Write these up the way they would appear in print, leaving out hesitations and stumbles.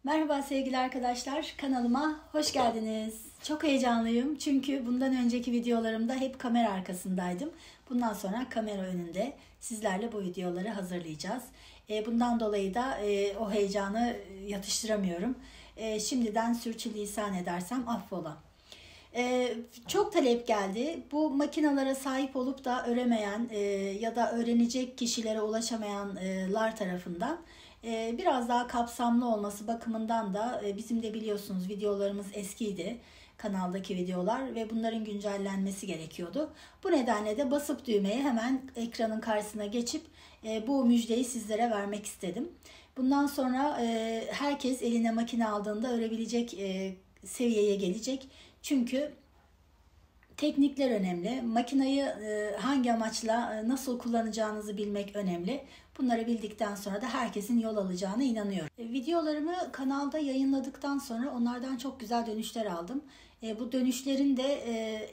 Merhaba sevgili arkadaşlar, kanalıma hoş geldiniz. Çok heyecanlıyım çünkü bundan önceki videolarımda hep kamera arkasındaydım. Bundan sonra kamera önünde sizlerle bu videoları hazırlayacağız. Bundan dolayı da o heyecanı yatıştıramıyorum. Şimdiden sürçülisan edersem affola. Çok talep geldi. Bu makinalara sahip olup da öğremeyen ya da öğrenecek kişilere ulaşamayanlar tarafından biraz daha kapsamlı olması bakımından da bizim de biliyorsunuz videolarımız eskiydi. Kanaldaki videolar ve bunların güncellenmesi gerekiyordu. Bu nedenle de basıp düğmeye hemen ekranın karşısına geçip bu müjdeyi sizlere vermek istedim. Bundan sonra herkes eline makine aldığında örebilecek seviyeye gelecek. Çünkü teknikler önemli. Makinayı hangi amaçla nasıl kullanacağınızı bilmek önemli. Bunları bildikten sonra da herkesin yol alacağına inanıyorum. Videolarımı kanalda yayınladıktan sonra onlardan çok güzel dönüşler aldım. Bu dönüşlerin de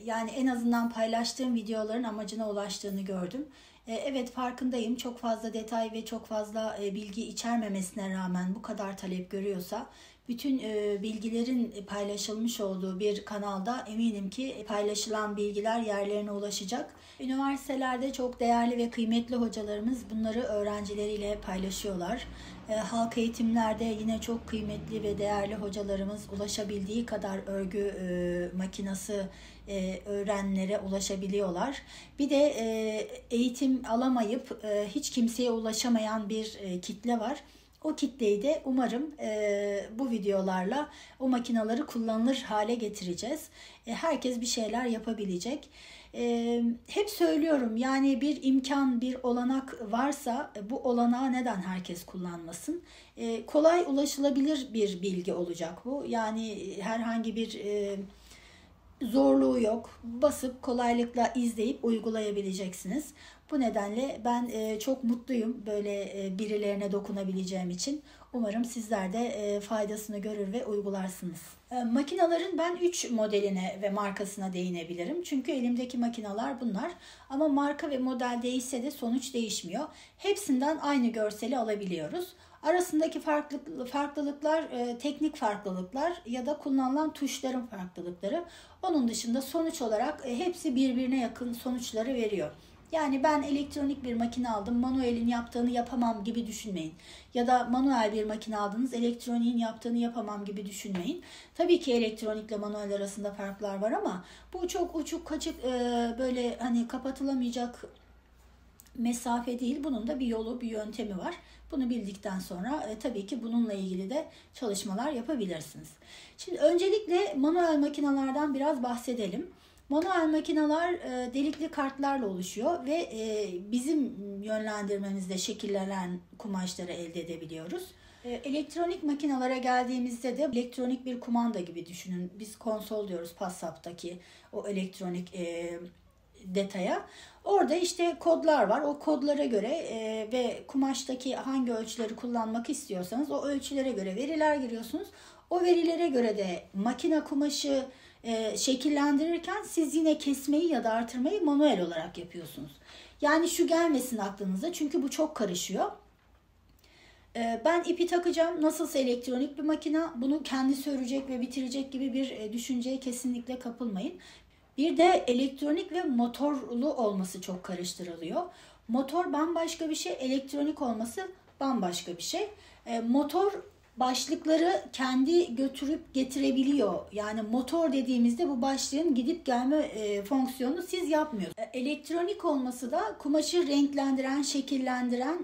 yani en azından paylaştığım videoların amacına ulaştığını gördüm. Evet, farkındayım. Çok fazla detay ve çok fazla bilgi içermemesine rağmen bu kadar talep görüyorsa bütün bilgilerin paylaşılmış olduğu bir kanalda eminim ki paylaşılan bilgiler yerlerine ulaşacak. Üniversitelerde çok değerli ve kıymetli hocalarımız bunları öğrencileriyle paylaşıyorlar. Halk eğitimlerde yine çok kıymetli ve değerli hocalarımız ulaşabildiği kadar örgü makinası öğrenenlere ulaşabiliyorlar. Bir de eğitim alamayıp hiç kimseye ulaşamayan bir kitle var. O kitleyi de umarım bu videolarla o makinaları kullanılır hale getireceğiz. Herkes bir şeyler yapabilecek. Hep söylüyorum, yani bir imkan, bir olanak varsa bu olanağı neden herkes kullanmasın? Kolay ulaşılabilir bir bilgi olacak bu. Yani herhangi bir zorluğu yok. Basıp kolaylıkla izleyip uygulayabileceksiniz. Bu nedenle ben çok mutluyum böyle birilerine dokunabileceğim için. Umarım sizler de faydasını görür ve uygularsınız. Makinaların ben 3 modeline ve markasına değinebilirim. Çünkü elimdeki makinalar bunlar. Ama marka ve model değişse de sonuç değişmiyor. Hepsinden aynı görseli alabiliyoruz. Arasındaki farklılıklar teknik farklılıklar ya da kullanılan tuşların farklılıkları. Onun dışında sonuç olarak hepsi birbirine yakın sonuçları veriyor. Yani ben elektronik bir makine aldım, manuelin yaptığını yapamam gibi düşünmeyin. Ya da manuel bir makine aldınız, elektroniğin yaptığını yapamam gibi düşünmeyin. Tabii ki elektronikle manuel arasında farklar var ama bu çok uçuk kaçık böyle hani kapatılamayacak mesafe değil. Bunun da bir yolu, bir yöntemi var. Bunu bildikten sonra tabii ki bununla ilgili de çalışmalar yapabilirsiniz. Şimdi öncelikle manuel makinelerden biraz bahsedelim. Manuel makineler delikli kartlarla oluşuyor ve bizim yönlendirmemizde şekillenen kumaşları elde edebiliyoruz. Elektronik makinalara geldiğimizde de elektronik bir kumanda gibi düşünün. Biz konsol diyoruz PASSAP'taki o elektronik detaya. Orada işte kodlar var. O kodlara göre ve kumaştaki hangi ölçüleri kullanmak istiyorsanız o ölçülere göre veriler giriyorsunuz. O verilere göre de makine kumaşı şekillendirirken siz yine kesmeyi ya da artırmayı manuel olarak yapıyorsunuz. Yani şu gelmesin aklınıza, çünkü bu çok karışıyor. Ben ipi takacağım. Nasılsa elektronik bir makine, bunu kendisi örecek ve bitirecek gibi bir düşünceye kesinlikle kapılmayın. Bir de elektronik ve motorlu olması çok karıştırılıyor. Motor bambaşka bir şey, elektronik olması bambaşka bir şey. Motor başlıkları kendi götürüp getirebiliyor. Yani motor dediğimizde bu başlığın gidip gelme fonksiyonunu siz yapmıyorsunuz. Elektronik olması da kumaşı renklendiren, şekillendiren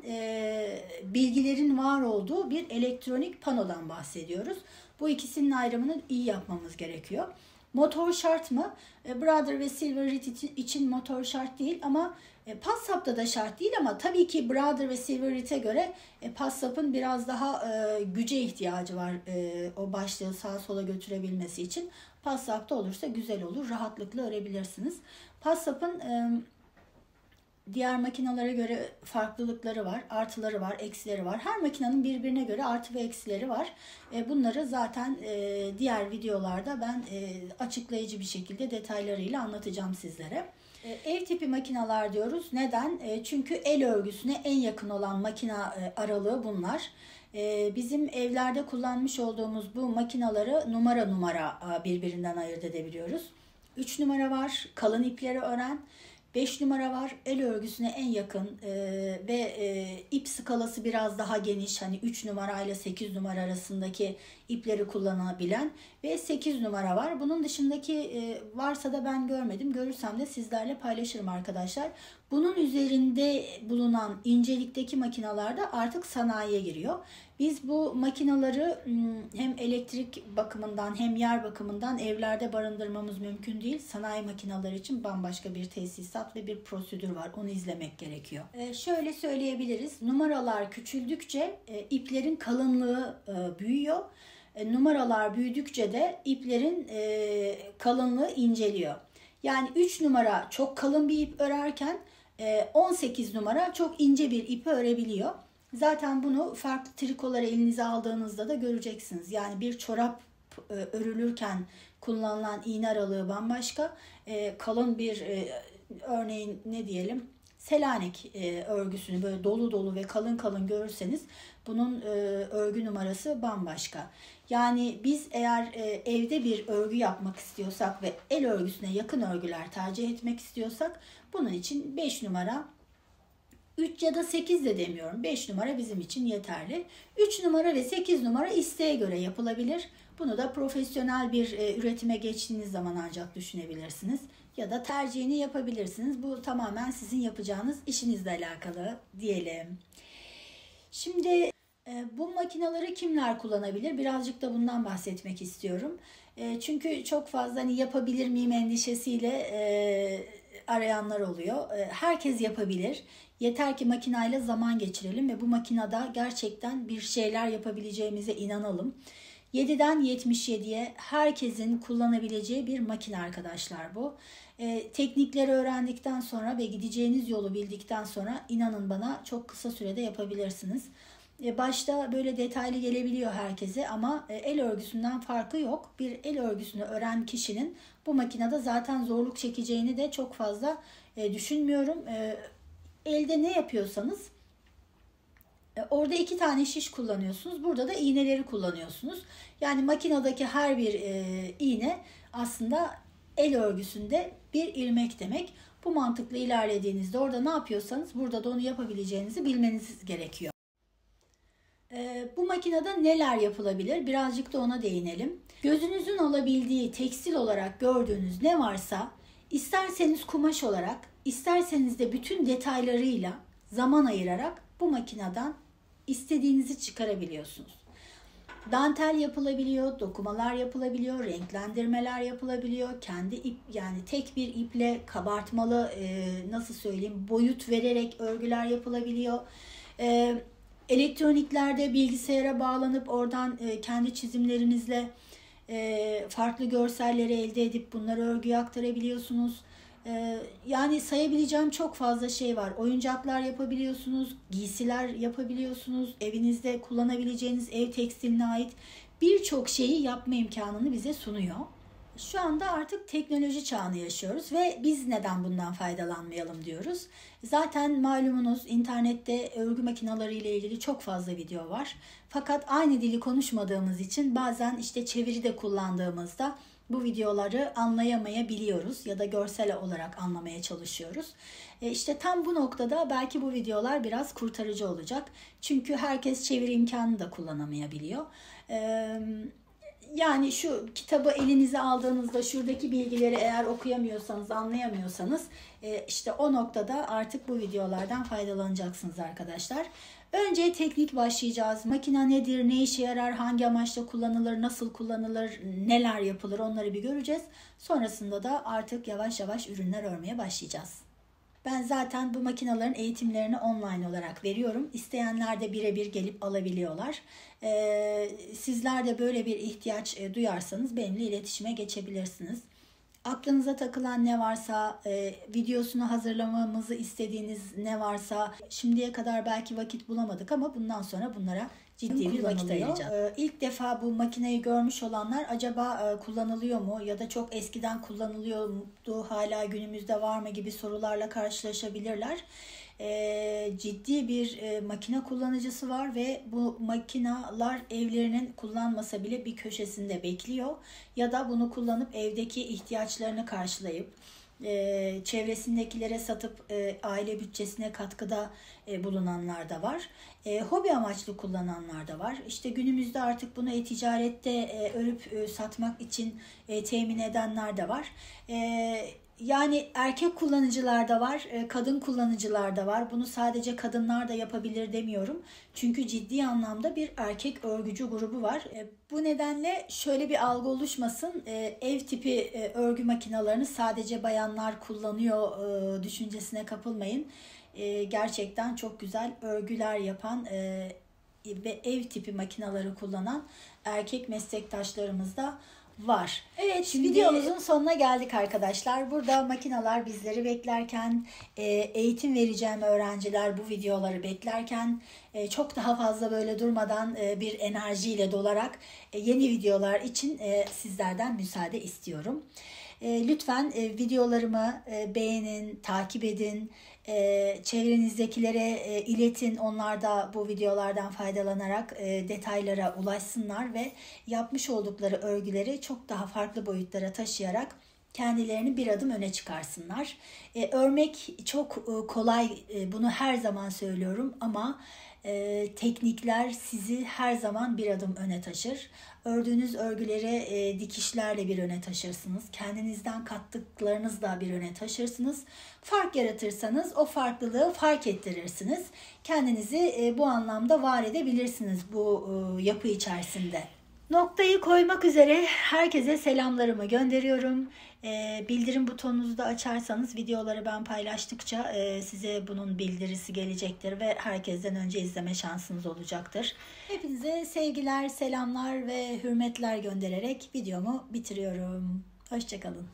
bilgilerin var olduğu bir elektronik panodan bahsediyoruz. Bu ikisinin ayrımını iyi yapmamız gerekiyor. Motor şart mı? Brother ve Silverit için motor şart değil ama PASSAP'ta da şart değil, ama tabii ki Brother ve Silverit'e göre PASSAP'ın biraz daha güce ihtiyacı var o başlığı sağa sola götürebilmesi için. PASSAP'ta olursa güzel olur, rahatlıkla örebilirsiniz. PASSAP'ın diğer makinalara göre farklılıkları var, artıları var, eksileri var. Her makinenin birbirine göre artı ve eksileri var. Bunları zaten diğer videolarda ben açıklayıcı bir şekilde detaylarıyla anlatacağım sizlere. Ev tipi makineler diyoruz. Neden? Çünkü el örgüsüne en yakın olan makine aralığı bunlar. Bizim evlerde kullanmış olduğumuz bu makinaları numara numara birbirinden ayırt edebiliyoruz. 3 numara var, kalın ipleri ören. 5 numara var, el örgüsüne en yakın ve ip skalası biraz daha geniş. Hani 3 numara ile 8 numara arasındaki ipleri kullanabilen ve 8 numara var. Bunun dışındaki varsa da ben görmedim. Görürsem de sizlerle paylaşırım arkadaşlar. Bunun üzerinde bulunan incelikteki makinalar da artık sanayiye giriyor. Biz bu makinaları hem elektrik bakımından hem yer bakımından evlerde barındırmamız mümkün değil. Sanayi makineleri için bambaşka bir tesisat ve bir prosedür var. Onu izlemek gerekiyor. Şöyle söyleyebiliriz. Numaralar küçüldükçe iplerin kalınlığı büyüyor. Numaralar büyüdükçe de iplerin kalınlığı inceliyor. Yani 3 numara çok kalın bir ip örerken 18 numara çok ince bir ipi örebiliyor. Zaten bunu farklı trikoları elinize aldığınızda da göreceksiniz. Yani bir çorap örülürken kullanılan iğne aralığı bambaşka. Kalın bir örneğin ne diyelim Selanik örgüsünü böyle dolu dolu ve kalın kalın görürseniz bunun örgü numarası bambaşka. Yani biz eğer evde bir örgü yapmak istiyorsak ve el örgüsüne yakın örgüler tercih etmek istiyorsak bunun için 5 numara 3 ya da 8 de demiyorum. 5 numara bizim için yeterli. 3 numara ve 8 numara isteğe göre yapılabilir. Bunu da profesyonel bir üretime geçtiğiniz zaman ancak düşünebilirsiniz. Ya da tercihini yapabilirsiniz. Bu tamamen sizin yapacağınız işinizle alakalı diyelim. Şimdi bu makineleri kimler kullanabilir? Birazcık da bundan bahsetmek istiyorum. Çünkü çok fazla hani yapabilir miyim endişesiyle arayanlar oluyor. Herkes yapabilir. Yeter ki makinayla zaman geçirelim ve bu makinede gerçekten bir şeyler yapabileceğimize inanalım. 7'den 77'ye herkesin kullanabileceği bir makine arkadaşlar bu. Teknikleri öğrendikten sonra ve gideceğiniz yolu bildikten sonra inanın bana çok kısa sürede yapabilirsiniz. Başta böyle detaylı gelebiliyor herkese ama el örgüsünden farkı yok. Bir el örgüsünü öğren kişinin bu makinede zaten zorluk çekeceğini de çok fazla düşünmüyorum. Elde ne yapıyorsanız orada 2 tane şiş kullanıyorsunuz. Burada da iğneleri kullanıyorsunuz. Yani makinedeki her bir iğne aslında el örgüsünde bir ilmek demek. Bu mantıkla ilerlediğinizde orada ne yapıyorsanız burada da onu yapabileceğinizi bilmeniz gerekiyor. Bu makinede neler yapılabilir? Birazcık da ona değinelim. Gözünüzün alabildiği tekstil olarak gördüğünüz ne varsa isterseniz kumaş olarak, isterseniz de bütün detaylarıyla zaman ayırarak bu makineden istediğinizi çıkarabiliyorsunuz. Dantel yapılabiliyor, dokumalar yapılabiliyor, renklendirmeler yapılabiliyor. Kendi ip yani tek bir iple kabartmalı nasıl söyleyeyim boyut vererek örgüler yapılabiliyor. Elektroniklerde bilgisayara bağlanıp oradan kendi çizimlerinizle farklı görselleri elde edip bunları örgüye aktarabiliyorsunuz. Yani sayabileceğim çok fazla şey var. Oyuncaklar yapabiliyorsunuz, giysiler yapabiliyorsunuz, evinizde kullanabileceğiniz ev tekstiline ait birçok şeyi yapma imkanını bize sunuyor. Şu anda artık teknoloji çağını yaşıyoruz ve biz neden bundan faydalanmayalım diyoruz. Zaten malumunuz internette örgü makineleri ile ilgili çok fazla video var. Fakat aynı dili konuşmadığımız için bazen işte çeviri de kullandığımızda bu videoları anlayamayabiliyoruz ya da görsel olarak anlamaya çalışıyoruz. İşte tam bu noktada belki bu videolar biraz kurtarıcı olacak. Çünkü herkes çeviri imkanını da kullanamayabiliyor. Yani şu kitabı elinize aldığınızda şuradaki bilgileri eğer okuyamıyorsanız, anlayamıyorsanız işte o noktada artık bu videolardan faydalanacaksınız arkadaşlar. Önce teknik başlayacağız. Makine nedir, ne işe yarar, hangi amaçla kullanılır, nasıl kullanılır, neler yapılır onları bir göreceğiz. Sonrasında da artık yavaş yavaş ürünler örmeye başlayacağız. Ben zaten bu makinelerin eğitimlerini online olarak veriyorum. İsteyenler de birebir gelip alabiliyorlar. Sizler de böyle bir ihtiyaç duyarsanız benimle iletişime geçebilirsiniz. Aklınıza takılan ne varsa, videosunu hazırlamamızı istediğiniz ne varsa şimdiye kadar belki vakit bulamadık ama bundan sonra bunlara ciddi bir vakit ayıracağız. İlk defa bu makineyi görmüş olanlar acaba kullanılıyor mu ya da çok eskiden kullanılıyordu hala günümüzde var mı gibi sorularla karşılaşabilirler. ciddi bir makine kullanıcısı var ve bu makineler evlerinin kullanmasa bile bir köşesinde bekliyor. Ya da bunu kullanıp evdeki ihtiyaçlarını karşılayıp çevresindekilere satıp aile bütçesine katkıda bulunanlar da var. Hobi amaçlı kullananlar da var. İşte günümüzde artık bunu ticarette örüp satmak için temin edenler de var. Yani erkek kullanıcılar da var, kadın kullanıcılar da var. Bunu sadece kadınlar da yapabilir demiyorum. Çünkü ciddi anlamda bir erkek örgücü grubu var. Bu nedenle şöyle bir algı oluşmasın. Ev tipi örgü makinelerini sadece bayanlar kullanıyor düşüncesine kapılmayın. Gerçekten çok güzel örgüler yapan ve ev tipi makineleri kullanan erkek meslektaşlarımız da var. Evet, şimdi videomuzun sonuna geldik arkadaşlar. Burada makineler bizleri beklerken, eğitim vereceğim öğrenciler bu videoları beklerken çok daha fazla böyle durmadan bir enerjiyle dolarak yeni videolar için sizlerden müsaade istiyorum. Lütfen videolarımı beğenin, takip edin, çevrenizdekilere iletin. Onlar da bu videolardan faydalanarak detaylara ulaşsınlar ve yapmış oldukları örgüleri çok daha farklı boyutlara taşıyarak kendilerini bir adım öne çıkarsınlar. Örmek çok kolay, bunu her zaman söylüyorum ama teknikler sizi her zaman bir adım öne taşır. Ördüğünüz örgüleri dikişlerle bir öne taşırsınız. Kendinizden kattıklarınızla bir öne taşırsınız. Fark yaratırsanız o farklılığı fark ettirirsiniz. Kendinizi bu anlamda var edebilirsiniz bu yapı içerisinde. Noktayı koymak üzere herkese selamlarımı gönderiyorum. Bildirim butonunuzu da açarsanız videoları ben paylaştıkça size bunun bildirisi gelecektir ve herkesten önce izleme şansınız olacaktır. Hepinize sevgiler, selamlar ve hürmetler göndererek videomu bitiriyorum. Hoşça kalın.